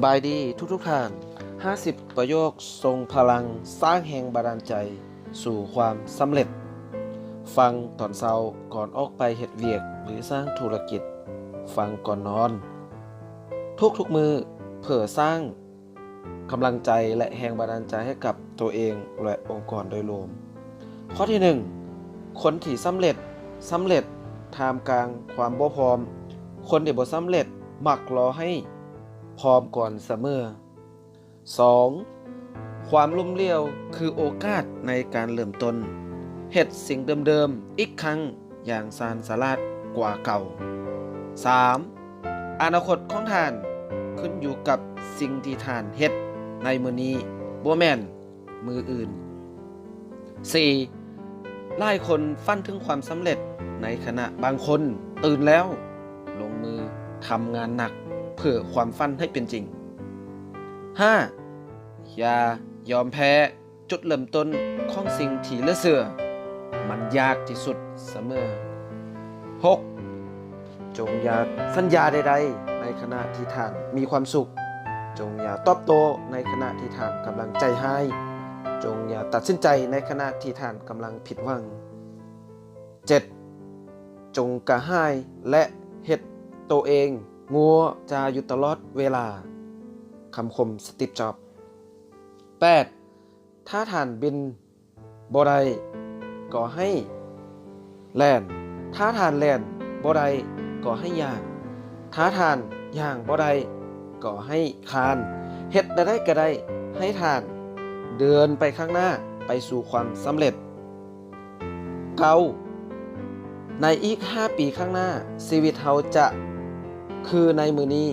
บายดีทุกท่าน50ประโยคทรงพลังสร้างแรงบันดาลใจสู่ความสำเร็จฟังตอนเช้าก่อนออกไปเฮ็ดเวียกหรือสร้างธุรกิจฟังก่อนนอนทุกมือเพื่อสร้างกำลังใจและแรงบันดาลใจให้กับตัวเองและองค์กรโดยรวมข้อที่1คนที่สำเร็จท่ามกลางความบ่พร้อมคนที่บ่สำเร็จมักรอให้พร้อมก่อนเสมอ 2. ความล้มเหลวคือโอกาสในการเริ่มต้นเฮ็ดสิ่งเดิมๆอีกครั้งอย่างสานสาราดกว่าเก่า 3. อนาคตของท่านขึ้นอยู่กับสิ่งที่ท่านเฮ็ดในมื้อนี้บ่แม่นมืออื่น 4. หลายคนฝันถึงความสำเร็จในขณะบางคนตื่นแล้วลงมือทำงานหนักเพื่อความฝันให้เป็นจริง 5. อย่ายอมแพ้จุดเริ่มต้นของสิ่งที่เหลือเชื่อมันยากที่สุดเสมอ 6. จงอย่าสัญญาใดๆในขณะที่ท่านมีความสุขจงอย่าตอบโต้ในขณะที่ท่านกำลังใจหายจงอย่าตัดสินใจในขณะที่ท่านกำลังผิดหวัง 7. จงกระหายและเฮ็ดตัวเองงัวจะอยู่ตลอดเวลาคำคมสตีฟ จ็อบส์ 8. ถ้าท่านบินบ่ได้ก็ให้แล่นถ้าท่านแล่นบ่ได้ก็ให้ย่างถ้าท่านย่างบ่ได้ก็ให้คลานเฮ็ดได้ก็ได้ให้ท่านเดินไปข้างหน้าไปสู่ความสำเร็จ 9. ในอีก5 ปีข้างหน้าชีวิตเฮาจะคือในมื้อนี้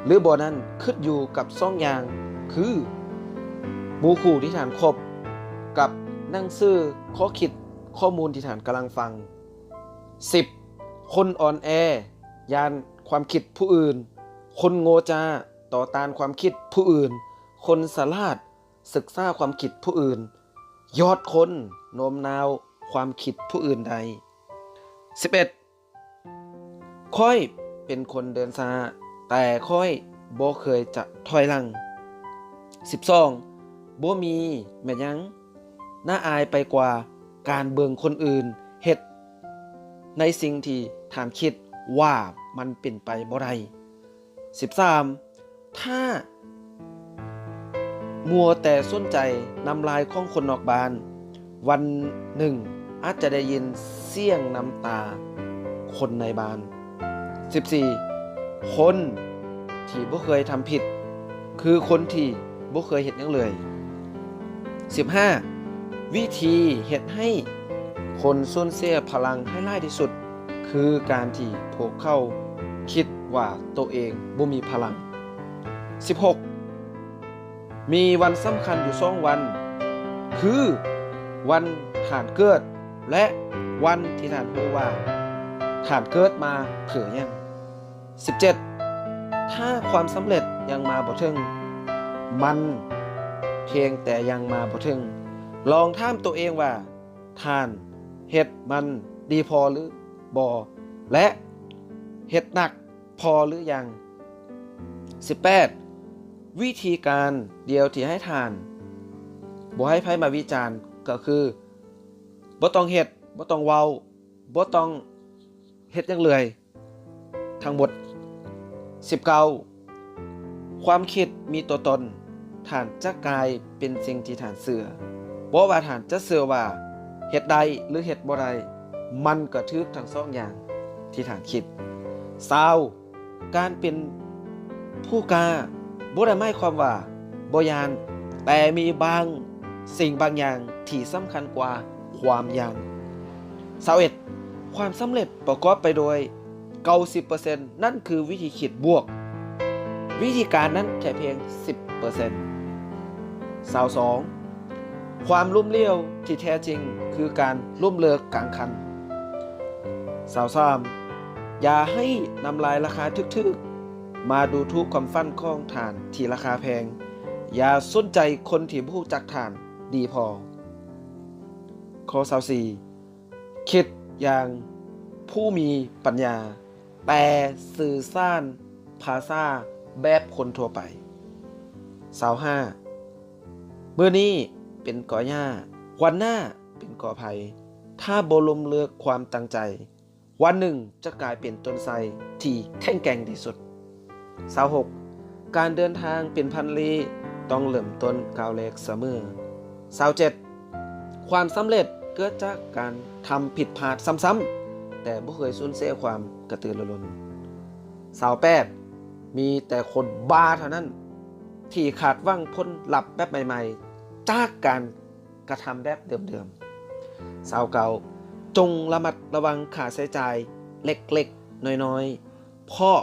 หรือบ่นั้นขึ้นอยู่กับ2อย่างคือหมู่คู่ที่ท่านคบกับหนังสือข้อคิดข้อมูลที่ท่านกำลังฟัง 10. คนอ่อนแอยานความคิดผู้อื่นคนโง่จาต่อต้านความคิดผู้อื่นคนฉลาดศึกษาความคิดผู้อื่นยอดคนโน้มน้าวความคิดผู้อื่นใด 11. ค่อยเป็นคนเดินช้าแต่ค่อยบ่เคยจะถอยหลัง 12. บ่มีแม่ยังน่าอายไปกว่าการเบิ่งคนอื่นเฮ็ดในสิ่งที่ท่านคิดว่ามันเป็นไปบ่ได้ 13. ถ้ามัวแต่สนใจน้ำลายของคนนอกบ้านวันหนึ่งอาจจะได้ยินเสียงน้ำตาคนในบ้าน 14. คนที่บ่เคยทำผิดคือคนที่บ่เคยเฮ็ดหยังเลย 15. วิธีเฮ็ดให้คนสูญเสียพลังให้น้อยที่สุดคือการที่พวกเขาคิดว่าตัวเองบ่มีพลัง 16. มีวันสำคัญอยู่2วันคือวันท่านเกิดและวันที่ท่านรู้ว่าท่านเกิดมาเพื่อหยัง 17. ถ้าความสำเร็จยังมาบ่ถึงมันเพียงแต่ยังมาบ่ถึงลองถามตัวเองว่าท่านเฮ็ดมันดีพอหรือบ่และเฮ็ดหนักพอหรือยัง 18. วิธีการเดียวที่ให้ท่านบ่ให้ไผมาวิจารณ์ก็คือบ่ต้องเฮ็ดบ่ต้องเว้าบ่ต้องเฮ็ดหยังเลยทั้งหมด 19. ความคิดมีตัวตนท่านจะกลายเป็นสิ่งที่ท่านเชื่อบ่ว่าท่านจะเชื่อว่าเฮ็ดได้หรือเฮ็ดบ่ได้มันก็ถูกทั้ง2อย่างที่ท่านคิด 20. การเป็นผู้กล้าบ่ได้หมายความว่าบ่ย้านแต่มีบางสิ่งบางอย่างที่สำคัญกว่าความย้าน 21. ความสำเร็จประกอบไปโดย 90% นั่นคือวิธีคิดบวกวิธีการนั้นแค่เพียง 10% 22. ความล้มเหลวที่แท้จริงคือการล้มเลิกกลางคัน 23. อย่าให้นำลายราคาทึกๆมาดูถูกความฝันของท่านที่ราคาแพงอย่าสนใจคนที่บ่รู้จักท่านดีพอ ข้อ 24. คิดอย่างผู้มีปัญญาแต่สื่อสารภาษา แบบคนทั่วไป25มื้อนี้เป็นกอหญ้าวันหน้าเป็นกอไผ่ถ้าบ่ล้มเลิกความตั้งใจวันหนึ่งจะกลายเป็นต้นไทรที่แข็งแกร่งที่สุด26การเดินทางเป็นพันลี้ต้องเริ่มต้นก้าวแรกเสมอ27ความสำเร็จเกิดจากการทำผิดพลาดซ้ำๆแต่บ่เคยสูญเสียความกระตือรือร้น28มีแต่คนบ้าเท่านั้นที่ขาดหวังผลลัพธ์แบบใหม่ๆจากการกระทำแบบเดิมๆ29จงระมัดระวังค่าใช้จ่ายเล็กๆน้อยๆเพราะ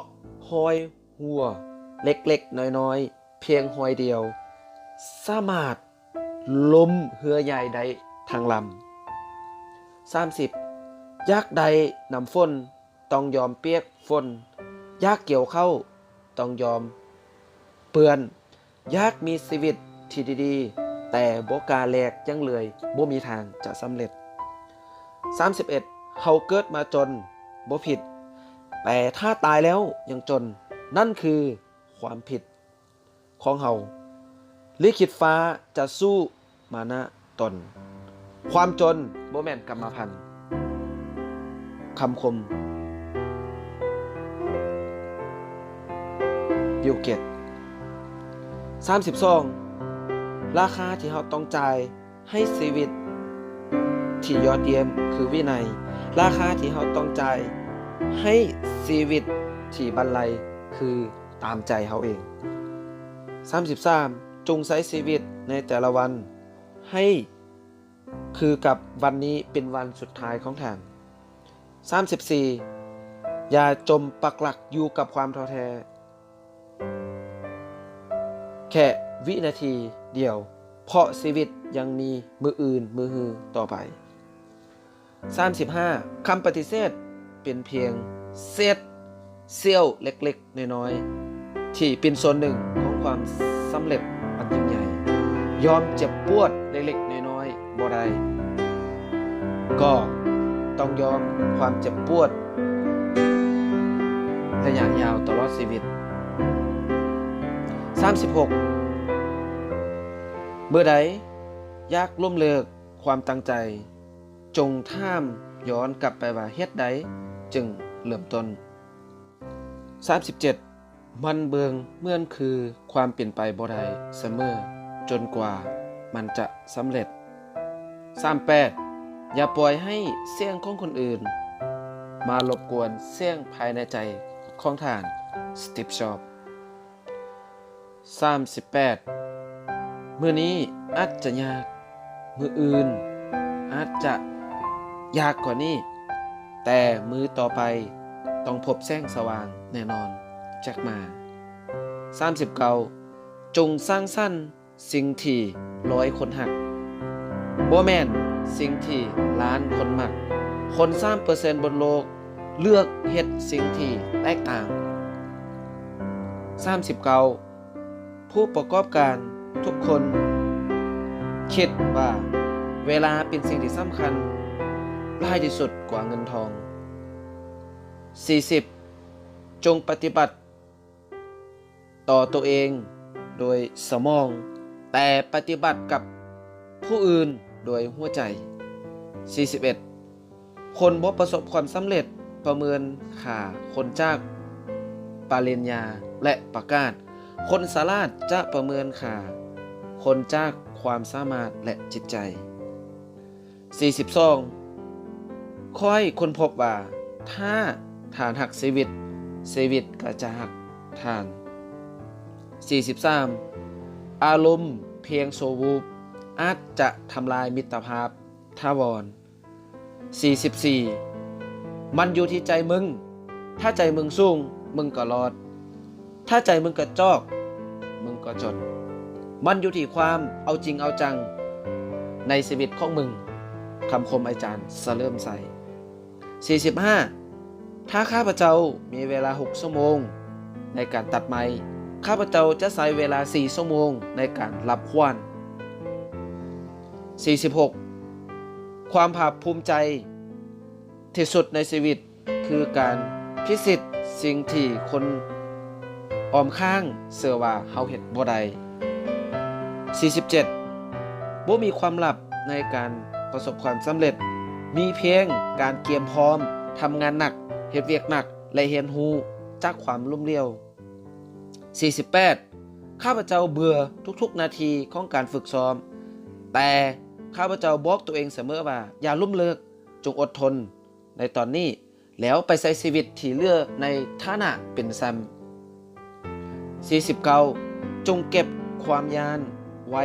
หอยหัวเล็กๆน้อยๆเพียงหอยเดียวสามารถล้มเรือใหญ่ได้ทางลำ30ยากใดน้ำฝนต้องยอมเปียกฝนยากเกี่ยวเข้าต้องยอมเปื้อนยากมีชีวิตที่ดีๆแต่บ่กล้าแลกยังเลยบ่มีทางจะสำเร็จ31เฮาเกิดมาจนบ่ผิดแต่ถ้าตายแล้วยังจนนั่นคือความผิดของเฮาลิขิตฟ้าจะสู้มานะตนความจนบ่แม่นกรรมพันธุ์คำคมบิลเกต32ราคาที่เราต้องจ่ายให้ชีวิตที่ยอดเยี่ยมคือวินัยราคาที่เราต้องจ่ายให้ชีวิตที่บรรลัยคือตามใจเราเอง33จงใช้ชีวิตในแต่ละวันให้คือกับวันนี้เป็นวันสุดท้ายของท่าน34อย่าจมปักหลักอยู่กับความท้อแท้แค่วินาทีเดียวเพราะชีวิตยังมีมืออื่นมือฮือต่อไป35คำปฏิเสธเป็นเพียงเสี้ยวเล็กๆน้อยๆที่เป็นส่วนหนึ่งของความสำเร็จอันยิ่งใหญ่ยอมเจ็บปวดเล็กๆน้อยๆบ่ได้ก็ต้องยอมความเจ็บปวดระยะยาวตลอดชีวิต36เมื่อใดอยากล้มเลิกความตั้งใจจงท่ามย้อนกลับไปว่าเฮ็ดใดจึงเริ่มต้น37มันเบิงเหมือนคือความเปลี่ยนไปบ่ได้เสมอจนกว่ามันจะสำเร็จ38อย่าปล่อยให้เสียงของคนอื่นมารบกวนเสียงภายในใจของท่านสตีฟจ็อบส์38มื้อนี้อาจจะยากมื้ออื่นอาจจะยากกว่านี้แต่มื้อต่อไปต้องพบแสงสว่างแน่นอนจากมา39จงสร้างสรรค์สิ่งที่100คนหักบ่แม่นสิ่งที่ล้านคนมักคน 3% บนโลกเลือกเฮ็ดสิ่งที่แตกต่าง39ผู้ประกอบการทุกคนคิดว่าเวลาเป็นสิ่งที่สำคัญหลายที่สุดกว่าเงินทอง40จงปฏิบัติต่อตัวเองโดยสมองแต่ปฏิบัติกับผู้อื่นโดยหัวใจ41คนบ่ประสบความสำเร็จประเมินค่าคนจากปริญญาและประกาศคนฉลาดจะประเมินค่าคนจากความสามารถและจิตใจ42ค่อยคนพบว่าถ้าฐานหักชีวิตก็จะหักฐาน43อารมณ์เพียงโซวูบอาจจะทำลายมิตรภาพถาวร44มันอยู่ที่ใจมึงถ้าใจมึงสูงมึงก็รอดถ้าใจมึงกระจอกมึงก็จนมันอยู่ที่ความเอาจริงเอาจังในชีวิตของมึงคำคมอาจารย์เสริมใส่45ถ้าข้าพเจ้ามีเวลา6ชั่วโมงในการตัดไม้ข้าพเจ้าจะใช้เวลา4ชั่วโมงในการรับขวัญ46ความภาคภูมิใจที่สุดในชีวิตคือการพิสิทธิ์สิ่งที่คน ออมข้างเชื่อว่าเฮาเฮ็ดบ่ได้47บ่มีความลับในการประสบความสำเร็จมีเพียงการเตรียมพร้อมทำงานหนักเฮ็ดเวียกหนักและเรียนรู้จากความล้มเหลว48ข้าพเจ้าเบื่อทุกๆนาทีของการฝึกซ้อมแต่ข้าพเจ้าบอกตัวเองเสมอว่าอย่าล้มเลิกจงอดทนในตอนนี้แล้วไปใช้ชีวิตที่เหลือในฐานะเป็นซ้ำ49จงเก็บความยานไว้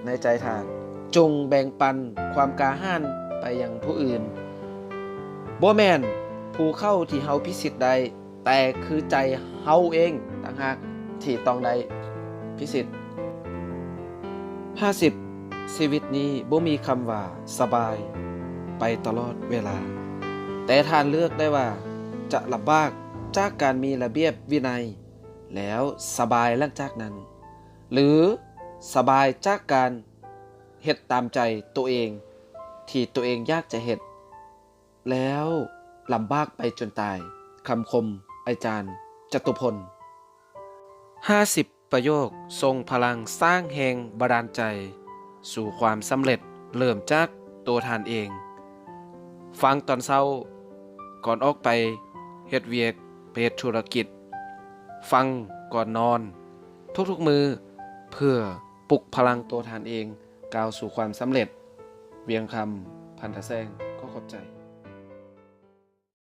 ในใจทานจงแบ่งปันความกล้าหาญไปยังผู้อื่นบ่แม่นผู้เข้าที่เฮาพิสิทธิ์ใดแต่คือใจเฮาเองต่างหากที่ต้องได้พิสิทธิ์50ชีวิตนี้บ่มีคำว่าสบายไปตลอดเวลาแต่ท่านเลือกได้ว่าจะลำบากจากการมีระเบียบวินัยแล้วสบายหลังจากนั้นหรือสบายจากการเฮ็ดตามใจตัวเองที่ตัวเองอยากจะเฮ็ดแล้วลำบากไปจนตายคำคมอาจารย์จตุพล50ประโยคทรงพลังสร้างแรงบันดาลใจสู่ความสำเร็จเริ่มจากตัวท่านเองฟังตอนเช้าก่อนออกไปเฮ็ดเวียกไปเฮ็ดธุรกิจฟังก่อนนอนทุกๆมือเพื่อปลุกพลังตัวท่านเองก้าวสู่ความสำเร็จเวียงคำพันธแซงก็ขอบใจ